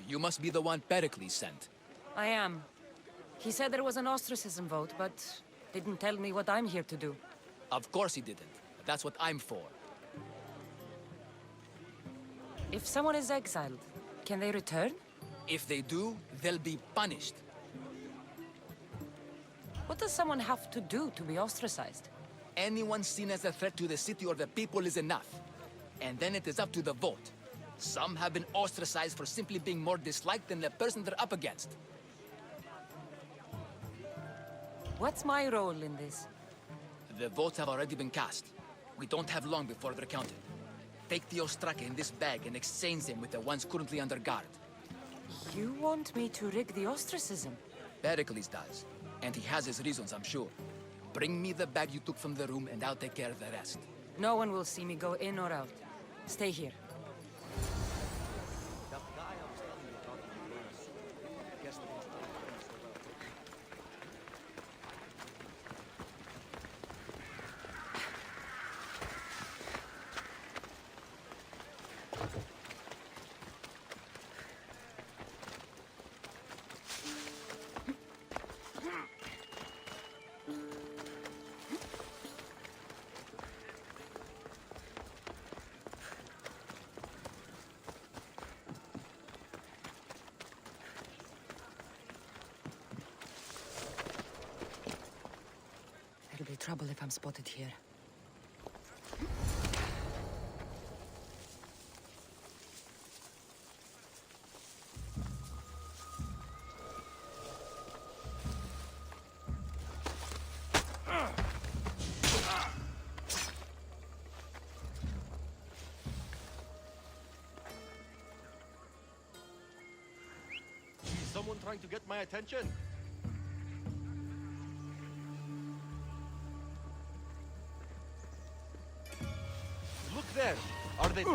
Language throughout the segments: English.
You must be the one Pericles sent. I am. He said there was an ostracism vote, but didn't tell me what I'm here to do. Of course he didn't. But that's what I'm for. If someone is exiled, can they return? If they do, they'll be punished. What does someone have to do to be ostracized? Anyone seen as a threat to the city or the people is enough. And then it is up to the vote. Some have been ostracized for simply being more disliked than the person they're up against. What's my role in this? The votes have already been cast. We don't have long before they're counted. Take the Ostraka in this bag and exchange them with the ones currently under guard. You want me to rig the ostracism? Pericles does. And he has his reasons, I'm sure. Bring me the bag you took from the room and I'll take care of the rest. No one will see me go in or out. Stay here. There'll be trouble if I'm spotted here. Is someone trying to get my attention? Look there! Are they...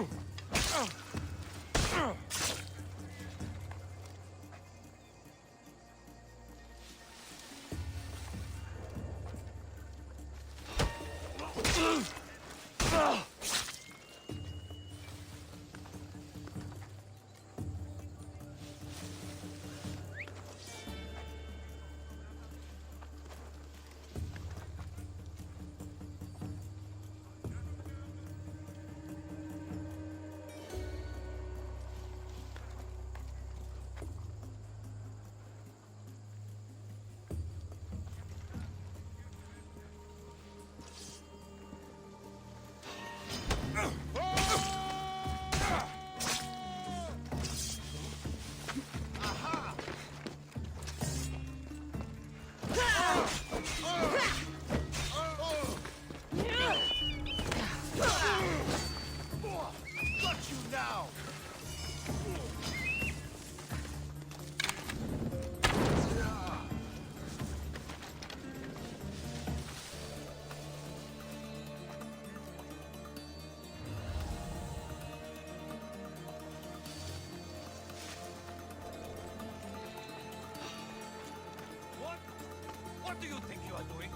What do you think you are doing?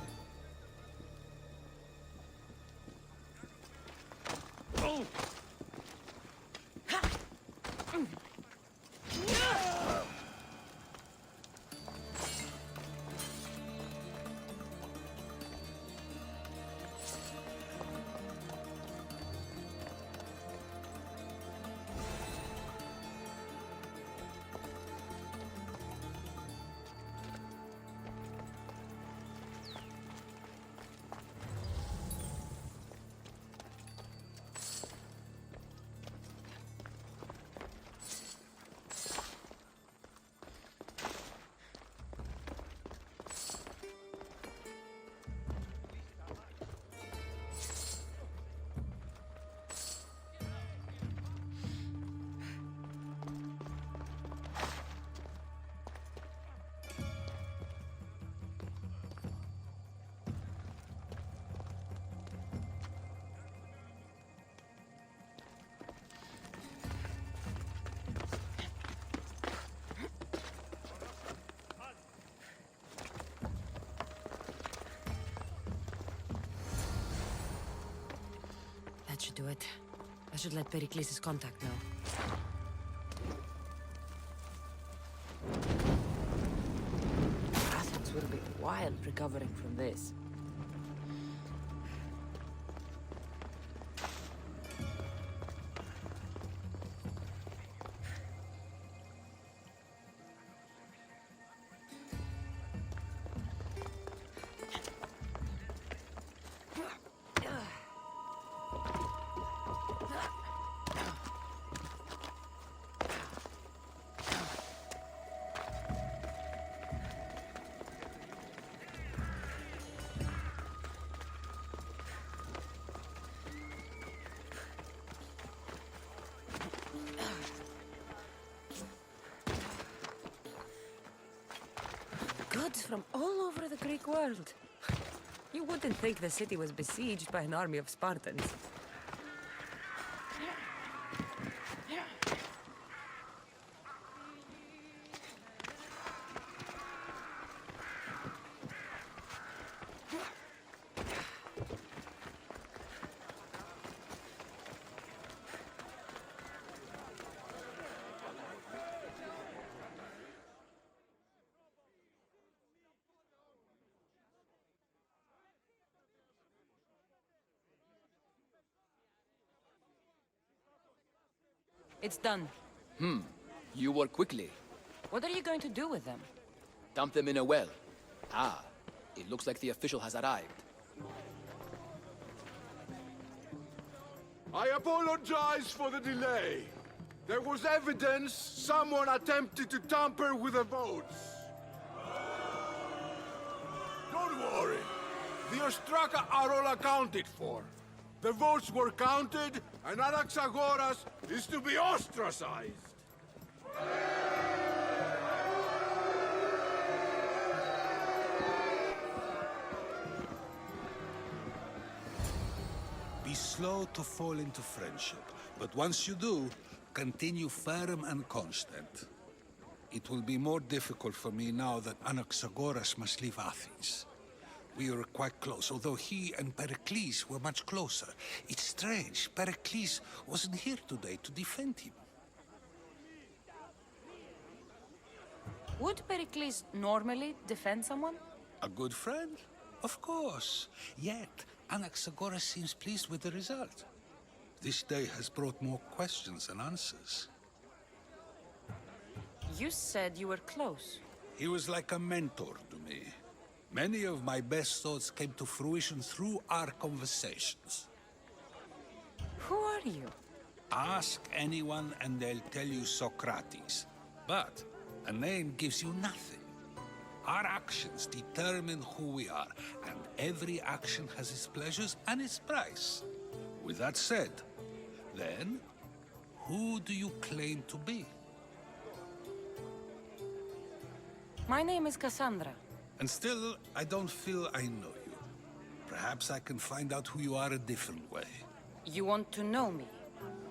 Oh! That should do it. I should let Pericles' contact know. Athens will be wild recovering from this. Goods from all over the Greek world. You wouldn't think the city was besieged by an army of Spartans. It's done. You work quickly. What are you going to do with them? Dump them in a well. Ah, it looks like the official has arrived. I apologize for the delay. There was evidence someone attempted to tamper with the votes. Don't worry. The Ostraka are all accounted for. The votes were counted, and Anaxagoras is to be ostracized. Be slow to fall into friendship, but once you do, continue firm and constant. It will be more difficult for me now that Anaxagoras must leave Athens. We were quite close, although he and Pericles were much closer. It's strange, Pericles wasn't here today to defend him. Would Pericles normally defend someone? A good friend? Of course. Yet, Anaxagoras seems pleased with the result. This day has brought more questions than answers. You said you were close. He was like a mentor to me. Many of my best thoughts came to fruition through our conversations. Who are you? Ask anyone and they'll tell you Socrates. But a name gives you nothing. Our actions determine who we are, and every action has its pleasures and its price. With that said, then, who do you claim to be? My name is Cassandra. And still, I don't feel I know you. Perhaps I can find out who you are a different way. You want to know me?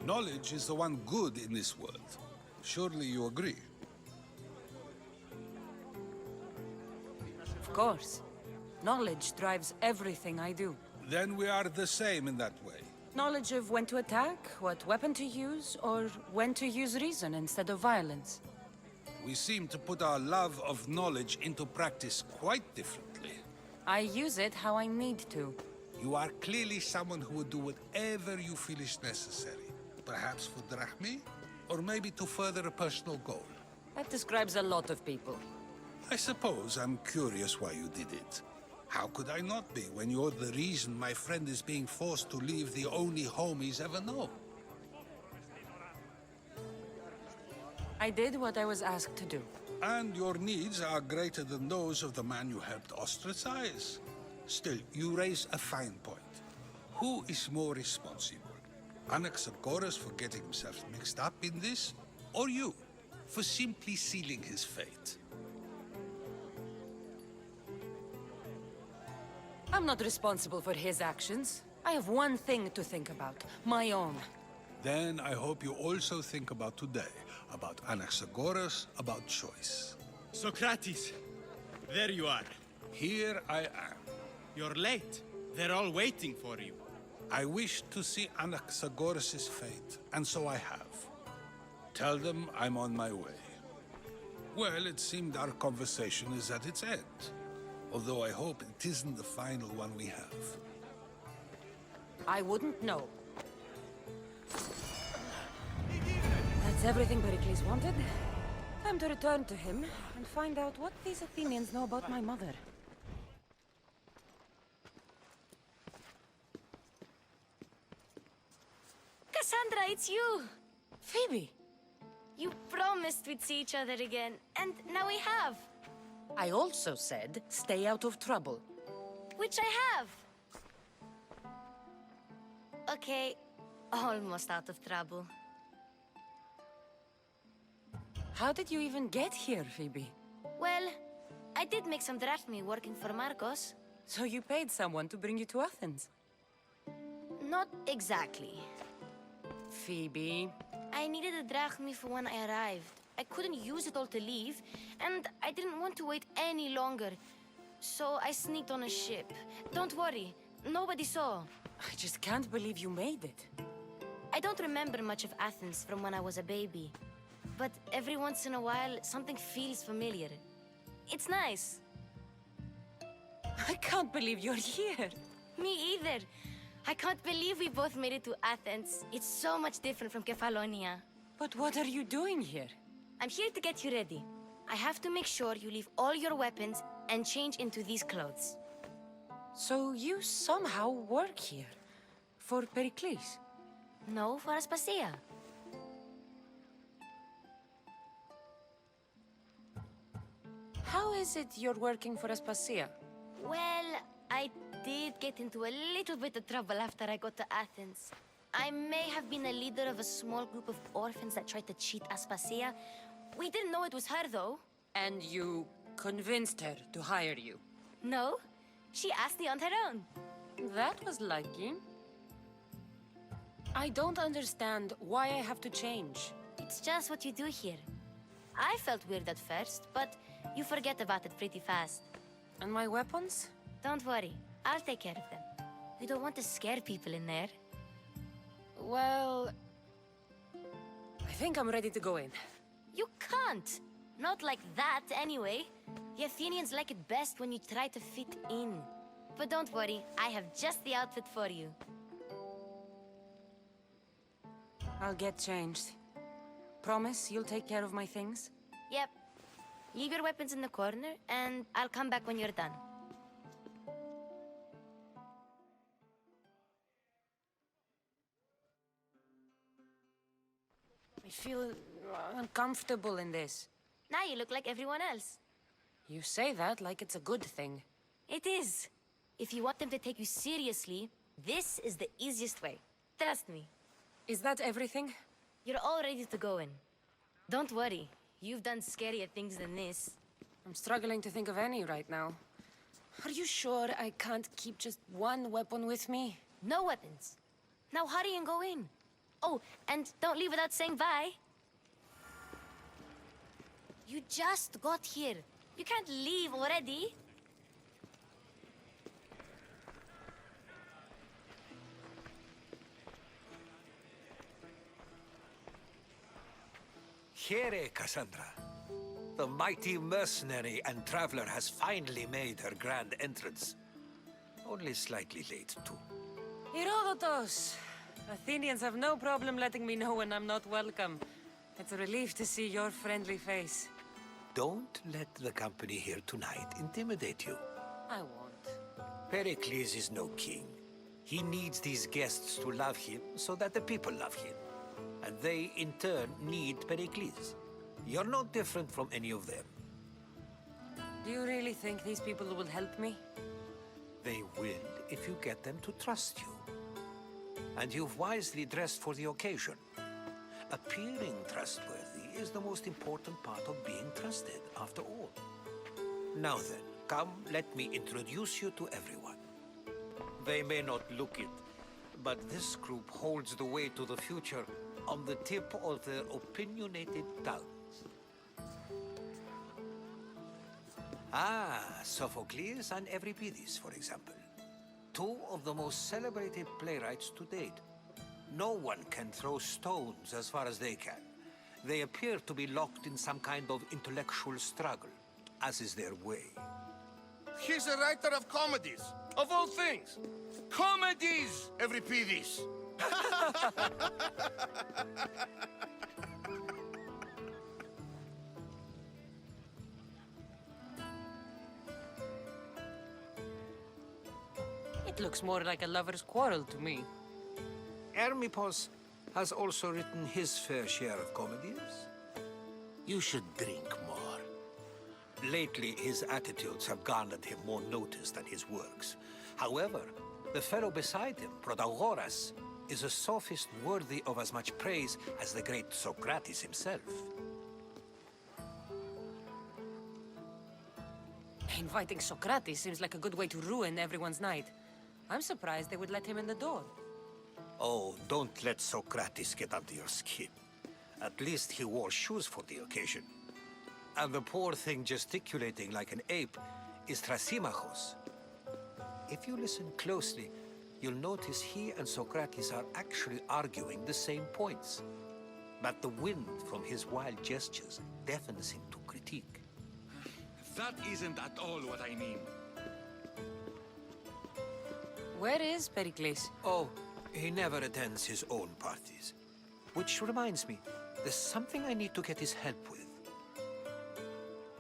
Knowledge is the one good in this world. Surely you agree? Of course. Knowledge drives everything I do. Then we are the same in that way. Knowledge of when to attack, what weapon to use, or when to use reason instead of violence. We seem to put our love of knowledge into practice quite differently. I use it how I need to. You are clearly someone who would do whatever you feel is necessary. Perhaps for drachmae, or maybe to further a personal goal. That describes a lot of people. I suppose I'm curious why you did it. How could I not be when you're the reason my friend is being forced to leave the only home he's ever known? I did what I was asked to do. And your needs are greater than those of the man you helped ostracize. Still, you raise a fine point. Who is more responsible? Anaxagoras for getting himself mixed up in this? Or you, for simply sealing his fate? I'm not responsible for his actions. I have one thing to think about, my own. Then I hope you also think about today, about Anaxagoras, about choice. Socrates, there you are. Here I am. You're late. They're all waiting for you. I wish to see Anaxagoras' fate, and so I have. Tell them I'm on my way. Well, it seemed our conversation is at its end. Although I hope it isn't the final one we have. I wouldn't know. That's everything Pericles wanted. Time to return to him and find out what these Athenians know about my mother. Cassandra, it's you! Phoebe! You promised we'd see each other again, and now we have. I also said, stay out of trouble. Which I have. Okay, almost out of trouble. How did you even get here, Phoebe? Well, I did make some drachmae working for Marcos. So you paid someone to bring you to Athens? Not exactly. Phoebe... I needed a drachmae for when I arrived. I couldn't use it all to leave, and I didn't want to wait any longer. So I sneaked on a ship. Don't worry, nobody saw. I just can't believe you made it. I don't remember much of Athens from when I was a baby. But every once in a while, something feels familiar. It's nice. I can't believe you're here. Me either. I can't believe we both made it to Athens. It's so much different from Kefalonia. But what are you doing here? I'm here to get you ready. I have to make sure you leave all your weapons and change into these clothes. So you somehow work here? For Pericles? No, for Aspasia. How is it you're working for Aspasia? Well, I did get into a little bit of trouble after I got to Athens. I may have been a leader of a small group of orphans that tried to cheat Aspasia. We didn't know it was her, though. And you convinced her to hire you? No, she asked me on her own. That was lucky. I don't understand why I have to change. It's just what you do here. I felt weird at first, but you forget about it pretty fast. And my weapons? Don't worry, I'll take care of them. We don't want to scare people in there. Well... I think I'm ready to go in. You can't! Not like that, anyway. The Athenians like it best when you try to fit in. But don't worry, I have just the outfit for you. I'll get changed. Promise you'll take care of my things? Yep. Leave your weapons in the corner, and I'll come back when you're done. I feel uncomfortable in this. Now you look like everyone else. You say that like it's a good thing. It is. If you want them to take you seriously, this is the easiest way. Trust me. Is that everything? You're all ready to go in. Don't worry. You've done scarier things than this. I'm struggling to think of any right now. Are you sure I can't keep just one weapon with me? No weapons. Now hurry and go in. Oh, and don't leave without saying bye. You just got here. You can't leave already. Here, Cassandra. The mighty mercenary and traveler has finally made her grand entrance. Only slightly late, too. Herodotos! Athenians have no problem letting me know when I'm not welcome. It's a relief to see your friendly face. Don't let the company here tonight intimidate you. I won't. Pericles is no king. He needs these guests to love him so that the people love him. And they, in turn, need Pericles. You're no different from any of them. Do you really think these people will help me? They will if you get them to trust you. And you've wisely dressed for the occasion. Appearing trustworthy is the most important part of being trusted, after all. Now then, come, let me introduce you to everyone. They may not look it, but this group holds the way to the future on the tip of their opinionated tongues. Ah, Sophocles and Euripides, for example. Two of the most celebrated playwrights to date. No one can throw stones as far as they can. They appear to be locked in some kind of intellectual struggle, as is their way. He's a writer of comedies, of all things. Comedies, Euripides. It looks more like a lover's quarrel to me. Hermippos has also written his fair share of comedies. You should drink more. Lately, his attitudes have garnered him more notice than his works. However, the fellow beside him, Protagoras, is a sophist worthy of as much praise as the great Socrates himself. Inviting Socrates seems like a good way to ruin everyone's night. I'm surprised they would let him in the door. Oh, don't let Socrates get under your skin. At least he wore shoes for the occasion. And the poor thing gesticulating like an ape is Thrasymachos. If you listen closely, you'll notice he and Socrates are actually arguing the same points. But the wind from his wild gestures deafens him to critique. That isn't at all what I mean. Where is Pericles? Oh, he never attends his own parties. Which reminds me, there's something I need to get his help with.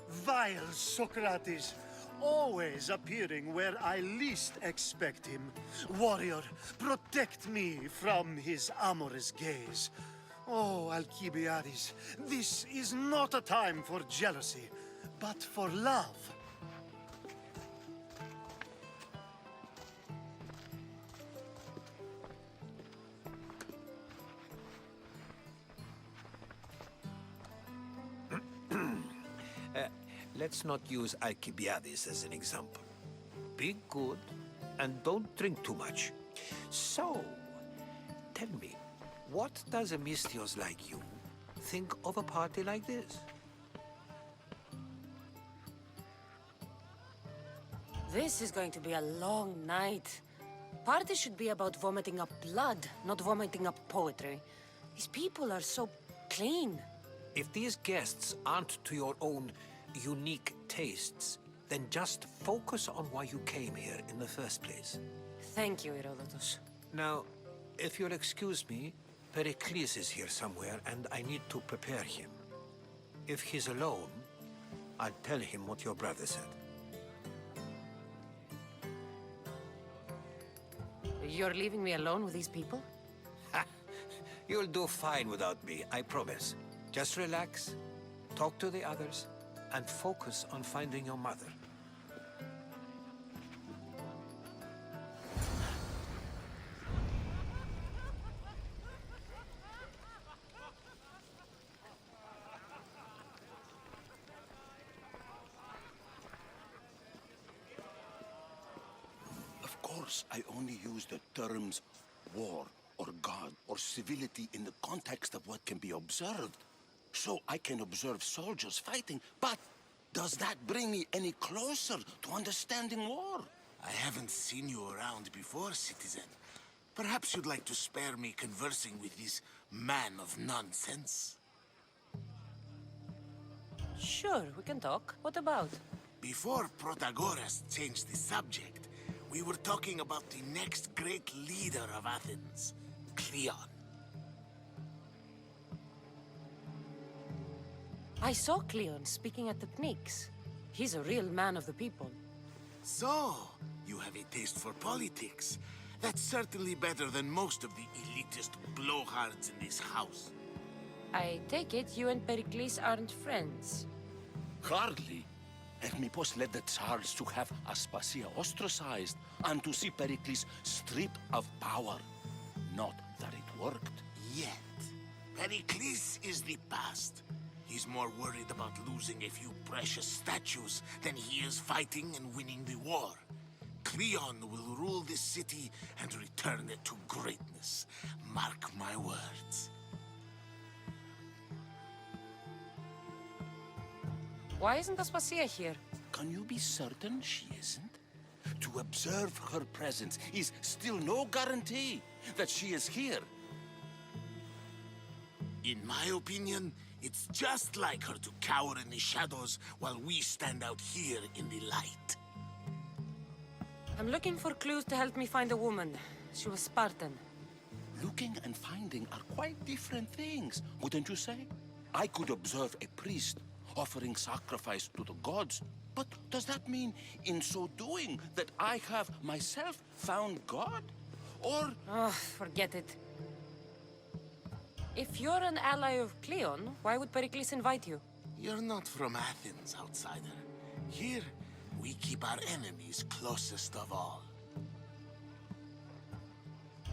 Vile Socrates, always appearing where I least expect him. Warrior, protect me from his amorous gaze. Oh, Alkibiades, this is not a time for jealousy, but for love. Let's not use Alkibiades as an example. Be good, and don't drink too much. So, tell me, what does a Mystios like you think of a party like this? This is going to be a long night. Parties should be about vomiting up blood, not vomiting up poetry. These people are so clean. If these guests aren't to your own unique tastes, then just focus on why you came here in the first place. Thank you, Herodotus. Now, if you'll excuse me, Pericles is here somewhere, and I need to prepare him. If he's alone, I'll tell him what your brother said. You're leaving me alone with these people? Ha! You'll do fine without me, I promise. Just relax, talk to the others, and focus on finding your mother. Of course, I only use the terms war or God or civility in the context of what can be observed. So I can observe soldiers fighting, but does that bring me any closer to understanding war? I haven't seen you around before, citizen. Perhaps you'd like to spare me conversing with this man of nonsense? Sure, we can talk. What about? Before Protagoras changed the subject, we were talking about the next great leader of Athens, Cleon. I saw Cleon speaking at the Pnyx. He's a real man of the people. So, you have a taste for politics. That's certainly better than most of the elitist blowhards in this house. I take it you and Pericles aren't friends. Hardly. Hermippos led the Tsars to have Aspasia ostracized and to see Pericles stripped of power. Not that it worked. Yet, Pericles is the past. He's more worried about losing a few precious statues than he is fighting and winning the war. Cleon will rule this city and return it to greatness. Mark my words. Why isn't Aspasia here? Can you be certain she isn't? To observe her presence is still no guarantee that she is here. In my opinion, It's just like her to cower in the shadows while we stand out here in the light. I'm looking for clues to help me find a woman. She was Spartan. Looking and finding are quite different things, wouldn't you say? I could observe a priest offering sacrifice to the gods, but does that mean, in so doing, that I have myself found God? Or... Oh, forget it. If you're an ally of Cleon, why would Pericles invite you? You're not from Athens, outsider. Here, we keep our enemies closest of all.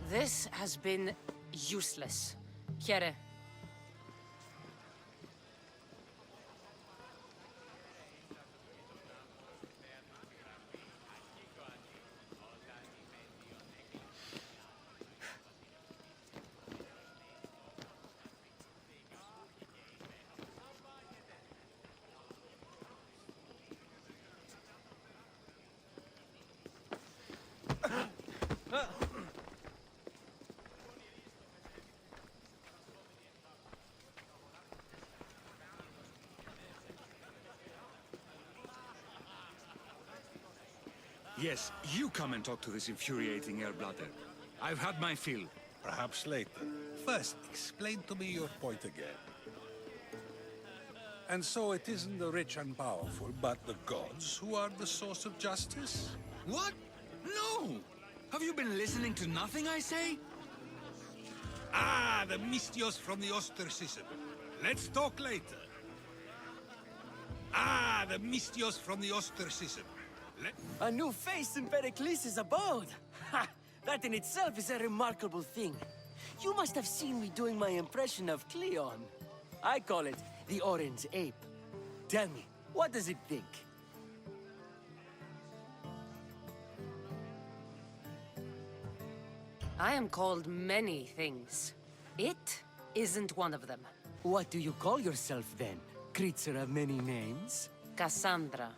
This has been useless. Here. Yes, you come and talk to this infuriating air-blooded. I've had my fill. Perhaps later. First, explain to me your point again. And so it isn't the rich and powerful, but the gods who are the source of justice? What? No! Have you been listening to nothing I say? Ah, the Mystios from the ostracism. Let's talk later. Ah, the Mystios from the ostracism. A new face in Pericles' abode! Ha! That in itself is a remarkable thing. You must have seen me doing my impression of Cleon. I call it the Orange Ape. Tell me, what does it think? I am called many things. It isn't one of them. What do you call yourself then? Creature of many names? Cassandra.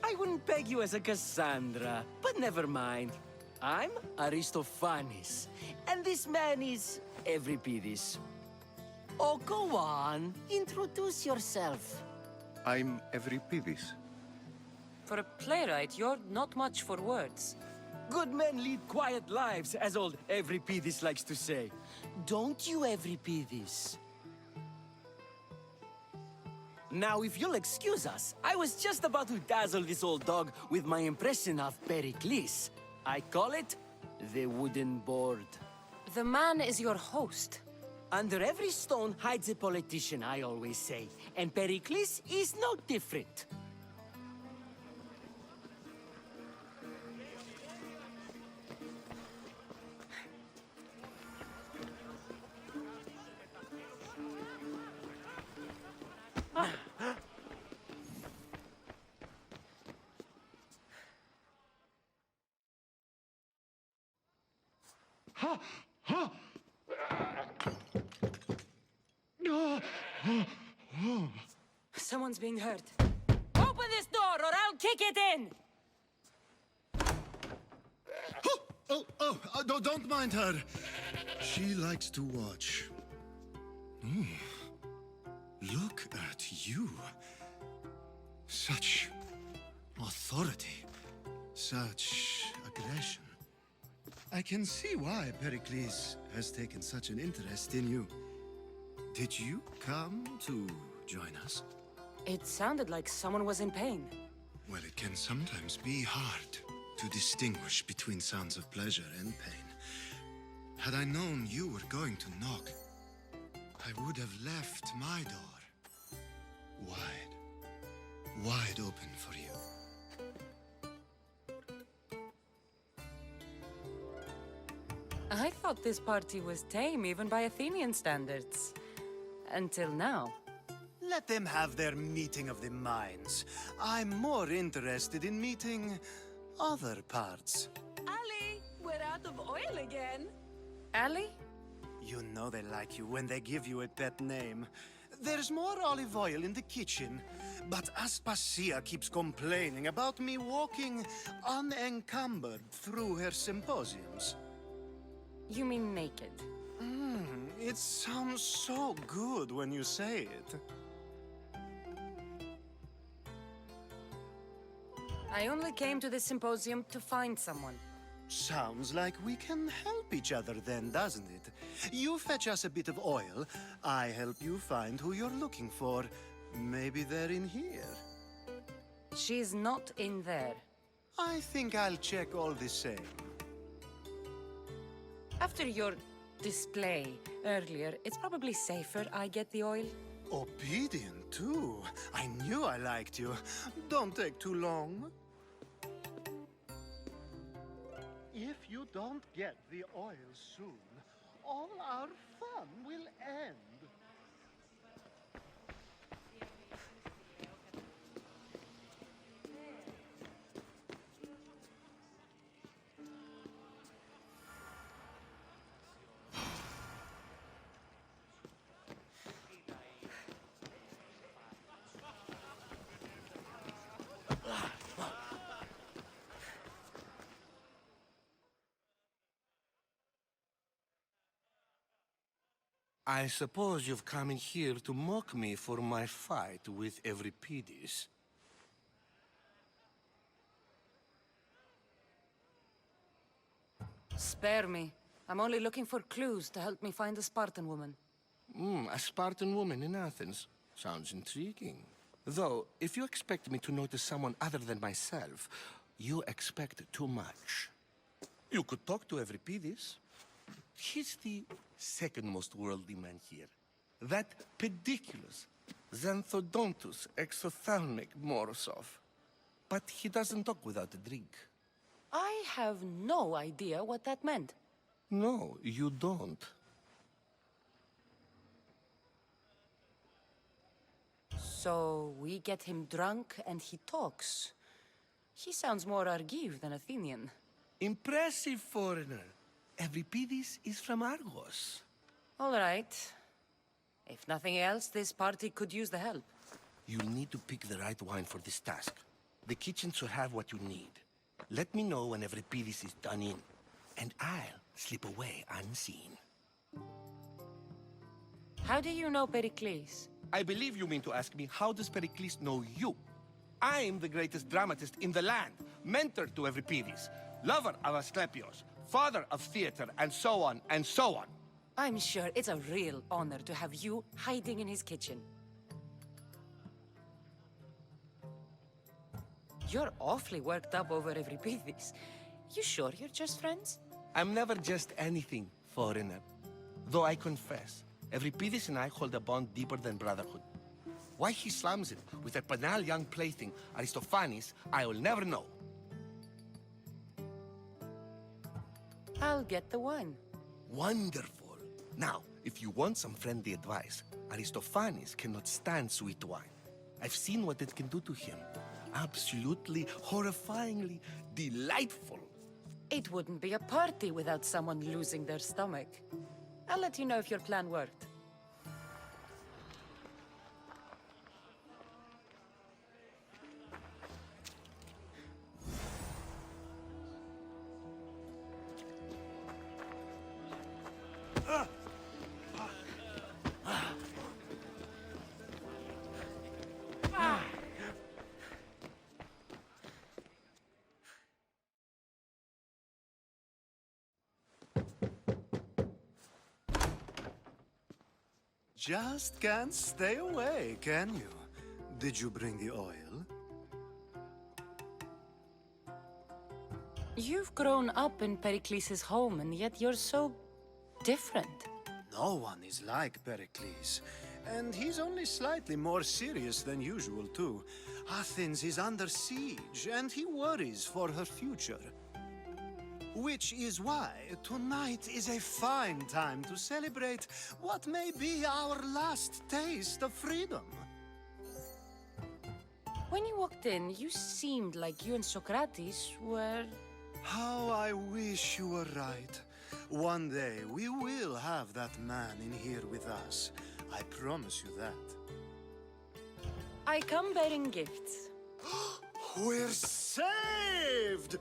I wouldn't peg you as a Cassandra, but never mind. I'm Aristophanes, and this man is Euripides. Oh, go on. Introduce yourself. I'm Euripides. For a playwright, you're not much for words. Good men lead quiet lives, as old Euripides likes to say. Don't you, Euripides? Now, if you'll excuse us, I was just about to dazzle this old dog with my impression of Pericles. I call it the wooden board. The man is your host. Under every stone hides a politician, I always say. And Pericles is no different. Someone's being hurt. Open this door or I'll kick it in! Don't mind her. She likes to watch. Look at you. Such authority. Such aggression. I can see why Pericles has taken such an interest in you. Did you come to join us? It sounded like someone was in pain. Well, it can sometimes be hard to distinguish between sounds of pleasure and pain. Had I known you were going to knock, I would have left my door wide open for you. I thought this party was tame even by Athenian standards. Until now. Let them have their meeting of the minds. I'm more interested in meeting other parts. Ali, we're out of oil again. Ali? You know they like you when they give you a pet name. There's more olive oil in the kitchen, but Aspasia keeps complaining about me walking unencumbered through her symposiums. You mean naked? It It sounds so good when you say it. I only came to this symposium to find someone. Sounds like we can help each other then, doesn't it? You fetch us a bit of oil, I help you find who you're looking for. Maybe they're in here. She's not in there. I think I'll check all the same. After your display earlier, it's probably safer I get the oil. Obedient, too. I knew I liked you. Don't take too long. If you don't get the oil soon, all our fun will end. I suppose you've come in here to mock me for my fight with Euripides. Spare me. I'm only looking for clues to help me find a Spartan woman. A Spartan woman in Athens. Sounds intriguing. Though, if you expect me to notice someone other than myself, you expect too much. You could talk to Euripides. He's the second most worldly man here. That pediculous, xanthodontus exophthalmic Morosov. But he doesn't talk without a drink. I have no idea what that meant. No, you don't. So we get him drunk and he talks. He sounds more Argive than Athenian. Impressive, foreigner. Euripides is from Argos. All right. If nothing else, this party could use the help. You'll need to pick the right wine for this task. The kitchen should have what you need. Let me know when Euripides is done in, and I'll slip away unseen. How do you know Pericles? I believe you mean to ask me, how does Pericles know you? I'm the greatest dramatist in the land, mentor to Euripides, lover of Asclepios, father of theater, and so on, and so on. I'm sure it's a real honor to have you hiding in his kitchen. You're awfully worked up over Euripides. You sure you're just friends? I'm never just anything, foreigner. Though I confess, Euripides and I hold a bond deeper than brotherhood. Why he slams it with a banal young plaything, Aristophanes, I will never know. I'll get the wine. Wonderful. Now, if you want some friendly advice, Aristophanes cannot stand sweet wine. I've seen what it can do to him. Absolutely, horrifyingly delightful. It wouldn't be a party without someone losing their stomach. I'll let you know if your plan worked. Just can't stay away, can you? Did you bring the oil? You've grown up in Pericles' home, and yet you're so different. No one is like Pericles. And he's only slightly more serious than usual, too. Athens is under siege, and he worries for her future. Which is why tonight is a fine time to celebrate what may be our last taste of freedom. When you walked in, you seemed like you and Socrates were... How I wish you were right. One day we will have that man in here with us. I promise you that. I come bearing gifts. We're saved!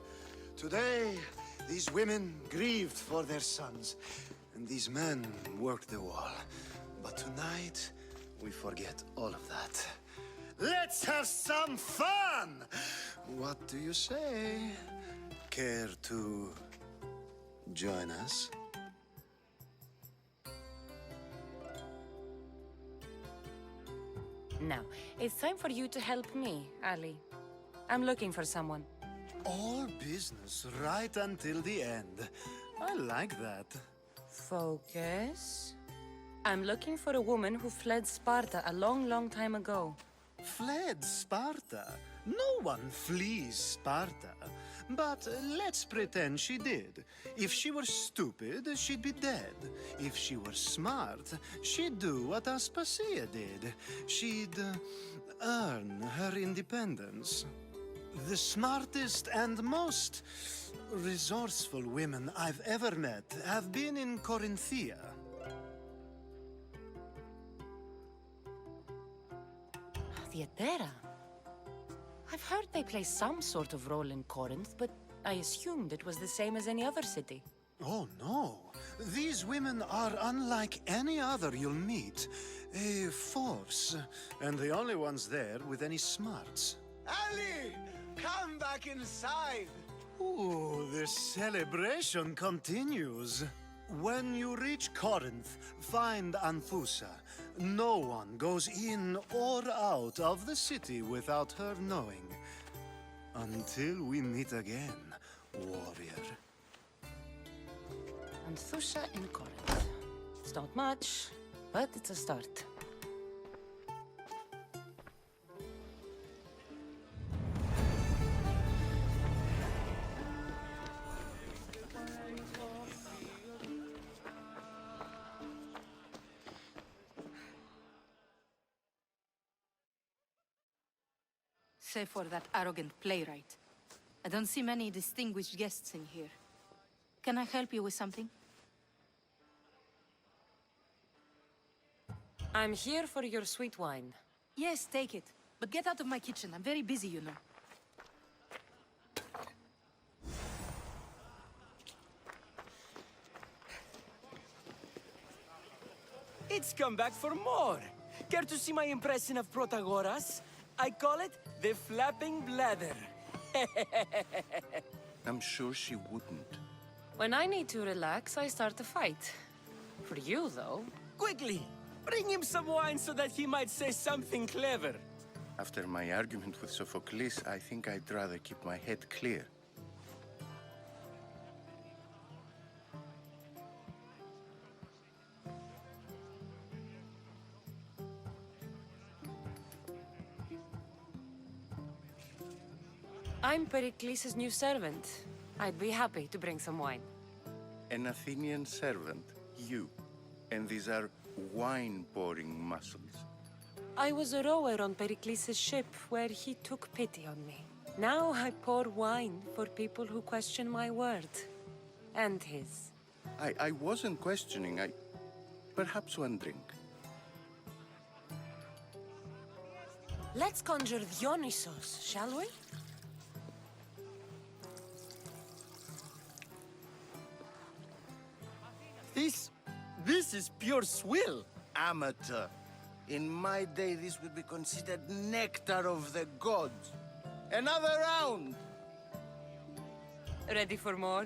Today, these women grieved for their sons. and these men work the wall. But tonight, we forget all of that. Let's have some fun! What do you say? Care to join us? Now, it's time for you to help me, Ali. I'm looking for someone. All business right until the end. I like that. Focus. I'm looking for a woman who fled Sparta a long, long time ago. Fled Sparta? No one flees Sparta. But let's pretend she did. If she were stupid, she'd be dead. If she were smart, she'd do what Aspasia did. She'd earn her independence. The smartest and most resourceful women I've ever met have been in Corinthia. Theatera. I've heard they play some sort of role in Corinth, but I assumed it was the same as any other city. Oh, no. These women are unlike any other you'll meet. A force, and the only ones there with any smarts. Ali! Come back inside! Ooh, the celebration continues. When you reach Corinth, find Anthusa. No one goes in or out of the city without her knowing. Until we meet again, warrior. Anthusa in Corinth. It's not much, but it's a start. Save for that arrogant playwright. I don't see many distinguished guests in here. Can I help you with something? I'm here for your sweet wine. Yes, take it. But get out of my kitchen. I'm very busy, you know. It's come back for more. Care to see my impression of Protagoras? I call it the flapping bladder. I'm sure she wouldn't. When I need to relax, I start a fight. For you, though. Quickly, bring him some wine so that he might say something clever. After my argument with Sophocles, I think I'd rather keep my head clear. I'm Pericles' new servant. I'd be happy to bring some wine. An Athenian servant, you. And these are wine-pouring muscles. I was a rower on Pericles' ship where he took pity on me. Now I pour wine for people who question my word. And his. I wasn't questioning. Perhaps one drink. Let's conjure Dionysos, shall we? This is pure swill. Amateur. In my day, this would be considered nectar of the gods. Another round! Ready for more?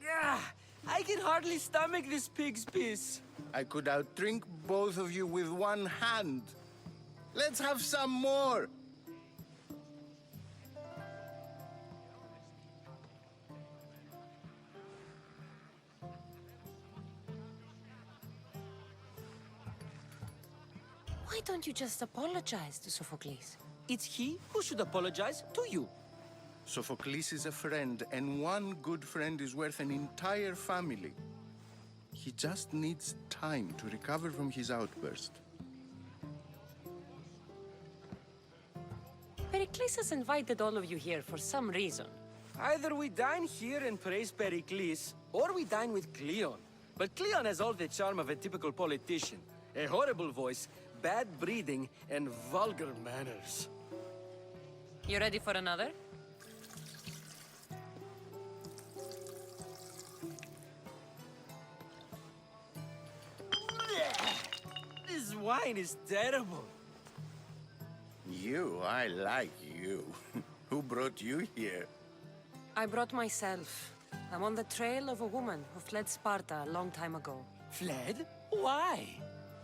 Yeah, I can hardly stomach this pig's piss. I could outdrink both of you with one hand. Let's have some more! Why don't you just apologize to Sophocles? It's he who should apologize to you. Sophocles is a friend, and one good friend is worth an entire family. He just needs time to recover from his outburst. Pericles has invited all of you here for some reason. Either we dine here and praise Pericles, or we dine with Cleon. But Cleon has all the charm of a typical politician. A horrible voice, bad breeding, and vulgar manners. You ready for another? This wine is terrible. I like you. Who brought you here? I brought myself. I'm on the trail of a woman who fled Sparta a long time ago. Fled? Why?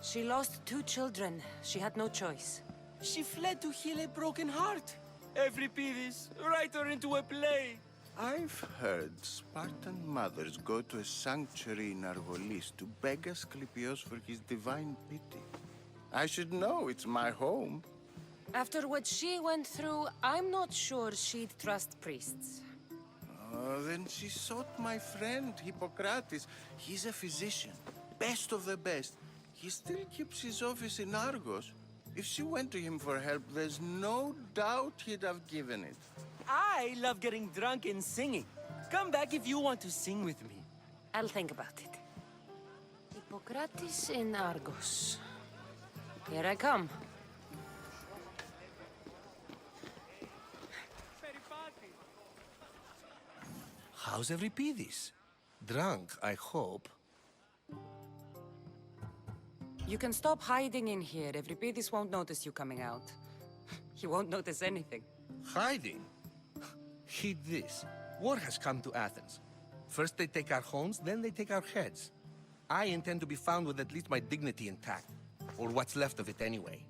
She lost 2 children. She had no choice. She fled to heal a broken heart. Euripides, write her into a play. I've heard Spartan mothers go to a sanctuary in Argolis to beg Asclepios for his divine pity. I should know, it's my home. After what she went through, I'm not sure she'd trust priests. Oh, then she sought my friend, Hippocrates. He's a physician, best of the best. He still keeps his office in Argos. If she went to him for help, there's no doubt he'd have given it. I love getting drunk and singing. Come back if you want to sing with me. I'll think about it. Hippocrates in Argos. Here I come. How's Euripides? Drunk, I hope. You can stop hiding in here. Euripides won't notice you coming out. He won't notice anything. Hiding? Heed this. War has come to Athens. First they take our homes, then they take our heads. I intend to be found with at least my dignity intact. Or what's left of it anyway.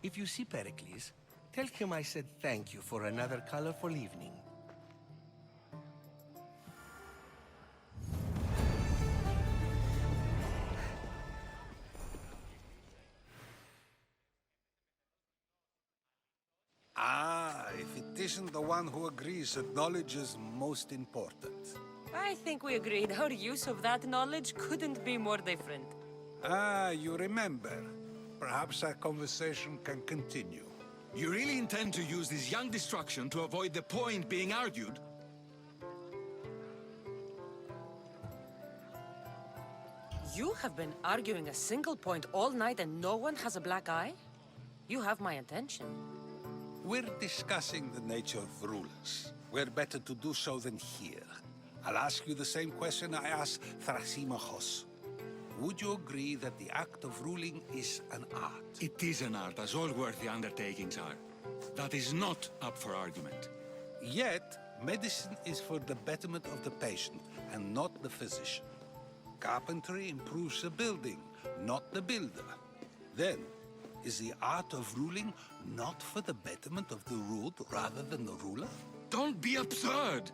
If you see Pericles, tell him I said thank you for another colorful evening. If it isn't the one who agrees that knowledge is most important. I think we agreed our use of that knowledge couldn't be more different. You remember. Perhaps our conversation can continue. You really intend to use this young destruction to avoid the point being argued? You have been arguing a single point all night and no one has a black eye? You have my attention. We're discussing the nature of rulers. Where better to do so than here? I'll ask you the same question I asked Thrasymachos. Would you agree that the act of ruling is an art? It is an art, as all worthy undertakings are. That is not up for argument. Yet, medicine is for the betterment of the patient, and not the physician. Carpentry improves the building, not the builder. Then, is the art of ruling not for the betterment of the ruled rather than the ruler? Don't be absurd!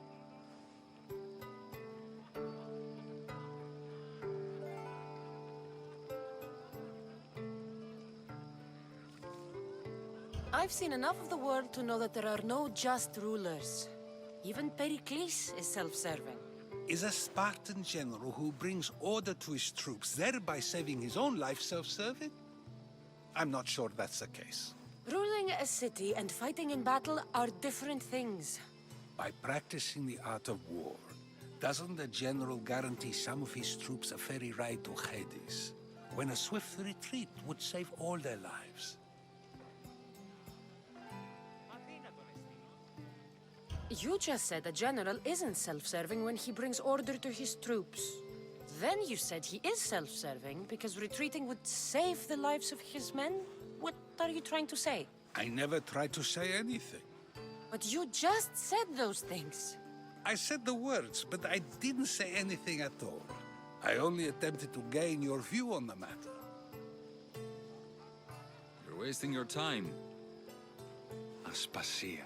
I've seen enough of the world to know that there are no just rulers. Even Pericles is self-serving. Is a Spartan general who brings order to his troops, thereby saving his own life, self-serving? I'm not sure that's the case. Ruling a city and fighting in battle are different things. By practicing the art of war, doesn't the general guarantee some of his troops a ferry ride to Hades, when a swift retreat would save all their lives? You just said a general isn't self-serving when he brings order to his troops. Then you said he is self-serving because retreating would save the lives of his men? What are you trying to say? I never tried to say anything. But you just said those things. I said the words, but I didn't say anything at all. I only attempted to gain your view on the matter. You're wasting your time. Aspasia.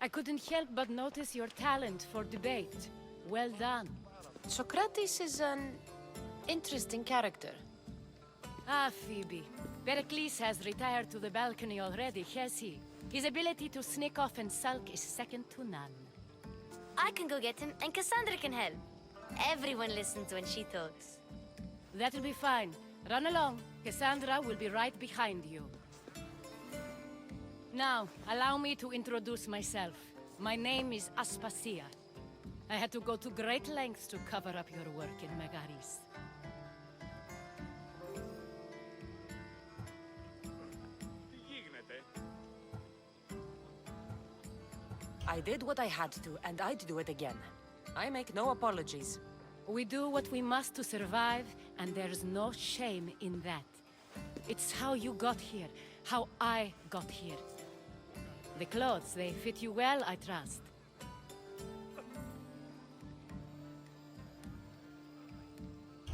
I couldn't help but notice your talent for debate. Well done. Socrates is an Interesting character. Ah, Phoebe. Pericles has retired to the balcony already, has he? His ability to sneak off and sulk is second to none. I can go get him, and Cassandra can help. Everyone listens when she talks. That'll be fine. Run along. Cassandra will be right behind you. Now, allow me to introduce myself. My name is Aspasia. I had to go to great lengths to cover up your work in Megaris. I did what I had to, and I'd do it again. I make no apologies. We do what we must to survive, and there's no shame in that. It's how you got here, how I got here. The clothes, they fit you well, I trust.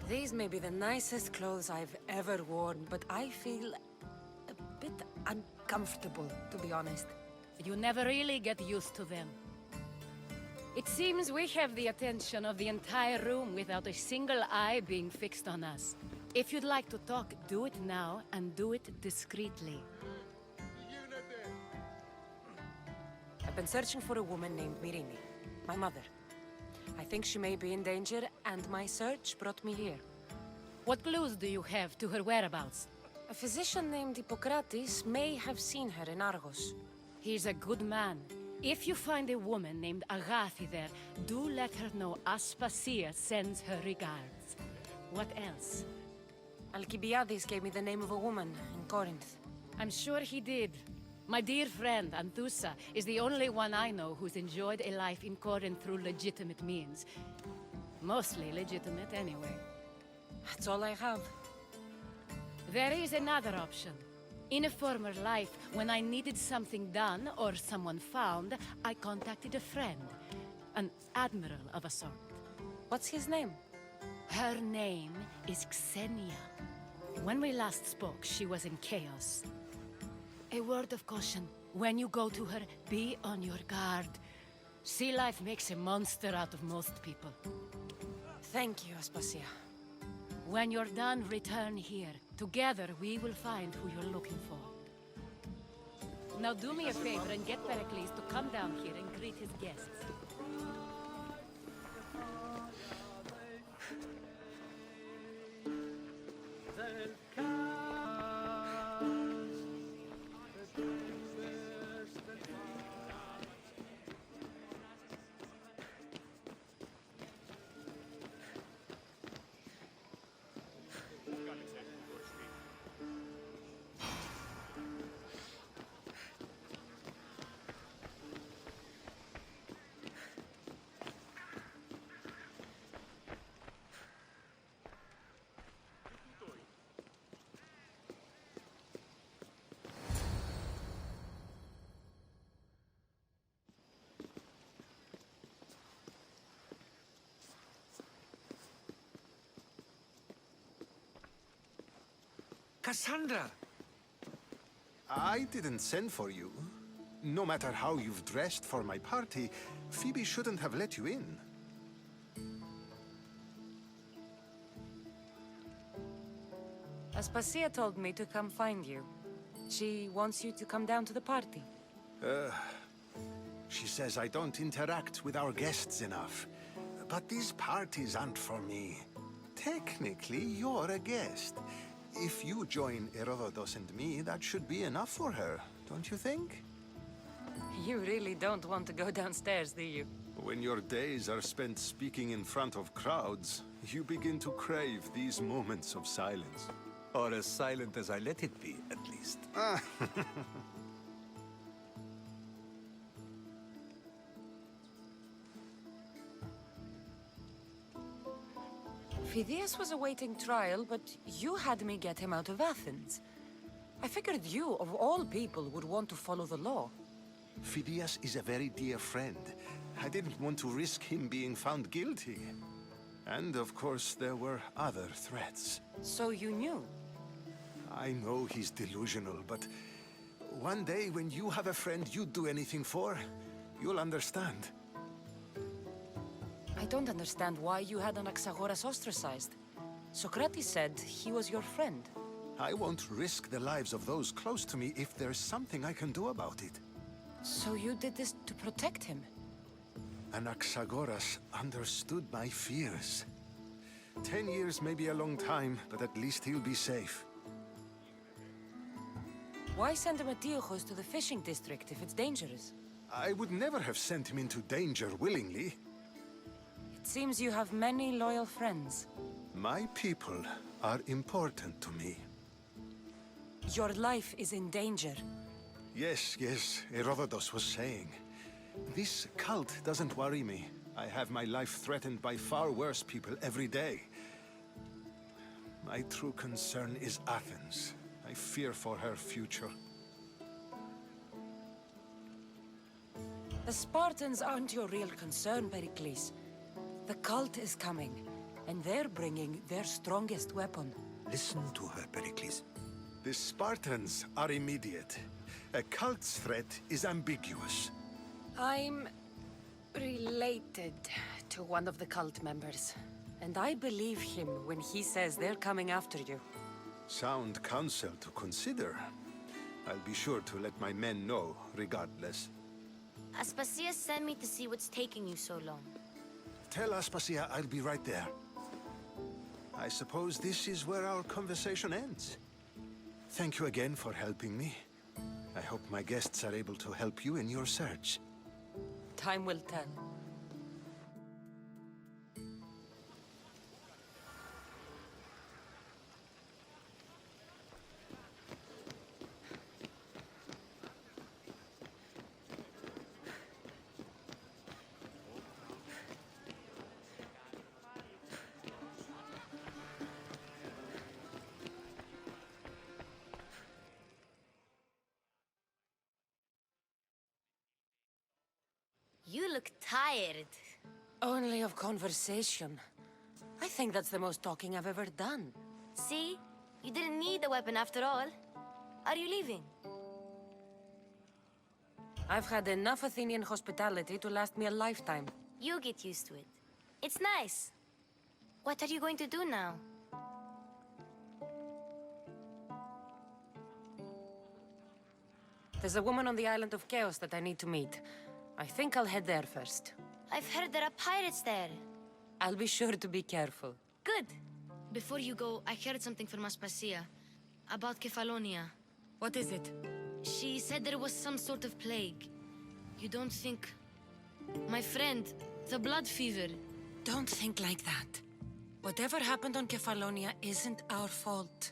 These may be the nicest clothes I've ever worn, but I feel a bit uncomfortable, to be honest. You never really get used to them. It seems we have the attention of the entire room without a single eye being fixed on us. If you'd like to talk, do it now, and do it discreetly. I've been searching for a woman named Myrrine, my mother. I think she may be in danger, and my search brought me here. What clues do you have to her whereabouts? A physician named Hippocrates may have seen her in Argos. He's a good man. If you find a woman named Agathi there, do let her know Aspasia sends her regards. What else? Alkibiados gave me the name of a woman in Corinth. I'm sure he did. My dear friend, Anthusa, is the only one I know who's enjoyed a life in Corinth through legitimate means. Mostly legitimate, anyway. That's all I have. There is another option. In a former life, when I needed something done or someone found, I contacted a friend. An admiral of a sort. What's his name? Her name is Xenia. When we last spoke, she was in chaos. A word of caution. When you go to her, be on your guard. Sea life makes a monster out of most people. Thank you, Aspasia. When you're done, return here. Together, we will find who you're looking for. Now do me a favor and get Pericles to come down here and greet his guests. Cassandra! I didn't send for you. No matter how you've dressed for my party, Phoebe shouldn't have let you in. Aspasia told me to come find you. She wants you to come down to the party. She says I don't interact with our guests enough. But these parties aren't for me. Technically, you're a guest. If you join Herodotus and me, that should be enough for her, don't you think? You really don't want to go downstairs, do you? When your days are spent speaking in front of crowds, you begin to crave these moments of silence. Or as silent as I let it be, at least. Phidias was awaiting trial, but you had me get him out of Athens. I figured you, of all people, would want to follow the law. Phidias is a very dear friend. I didn't want to risk him being found guilty. And of course, there were other threats. So you knew? I know he's delusional, but one day when you have a friend you'd do anything for, you'll understand. I don't understand why you had Anaxagoras ostracized. Socrates said he was your friend. I won't risk the lives of those close to me if there's something I can do about it. So you did this to protect him? Anaxagoras understood my fears. 10 years may be a long time, but at least he'll be safe. Why send Antiochos to the fishing district if it's dangerous? I would never have sent him into danger willingly. It seems you have many loyal friends. My people are important to me. Your life is in danger. Yes, Herodotus was saying. This cult doesn't worry me. I have my life threatened by far worse people every day. My true concern is Athens. I fear for her future. The Spartans aren't your real concern, Pericles. The cult is coming, and they're bringing their strongest weapon. Listen to her, Pericles. The Spartans are immediate. A cult's threat is ambiguous. I'm related to one of the cult members, and I believe him when he says they're coming after you. Sound counsel to consider. I'll be sure to let my men know, regardless. Aspasia sent me to see what's taking you so long. Tell Aspasia I'll be right there. I suppose this is where our conversation ends. Thank you again for helping me. I hope my guests are able to help you in your search. Time will tell. You look tired. Only of conversation. I think that's the most talking I've ever done. See? You didn't need the weapon after all. Are you leaving? I've had enough Athenian hospitality to last me a lifetime. You get used to it. It's nice. What are you going to do now? There's a woman on the island of Chaos that I need to meet. I think I'll head there first. I've heard there are pirates there. I'll be sure to be careful. Good. Before you go, I heard something from Aspasia. About Kefalonia. What is it? She said there was some sort of plague. You don't think... My friend, the blood fever. Don't think like that. Whatever happened on Kefalonia isn't our fault.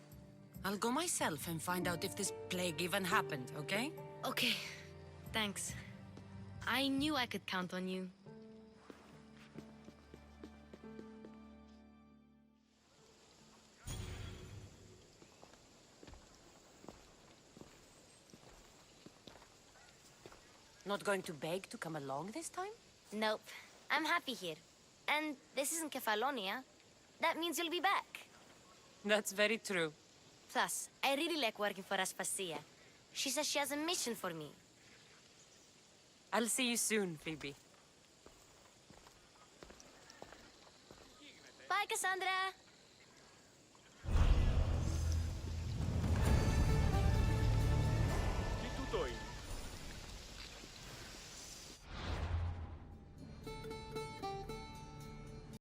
I'll go myself and find out if this plague even happened, okay? Okay. Thanks. I knew I could count on you. Not going to beg to come along this time? Nope. I'm happy here. And this isn't Kefalonia. That means you'll be back. That's very true. Plus, I really like working for Aspasia. She says she has a mission for me. I'll see you soon, Phoebe. Bye, Cassandra!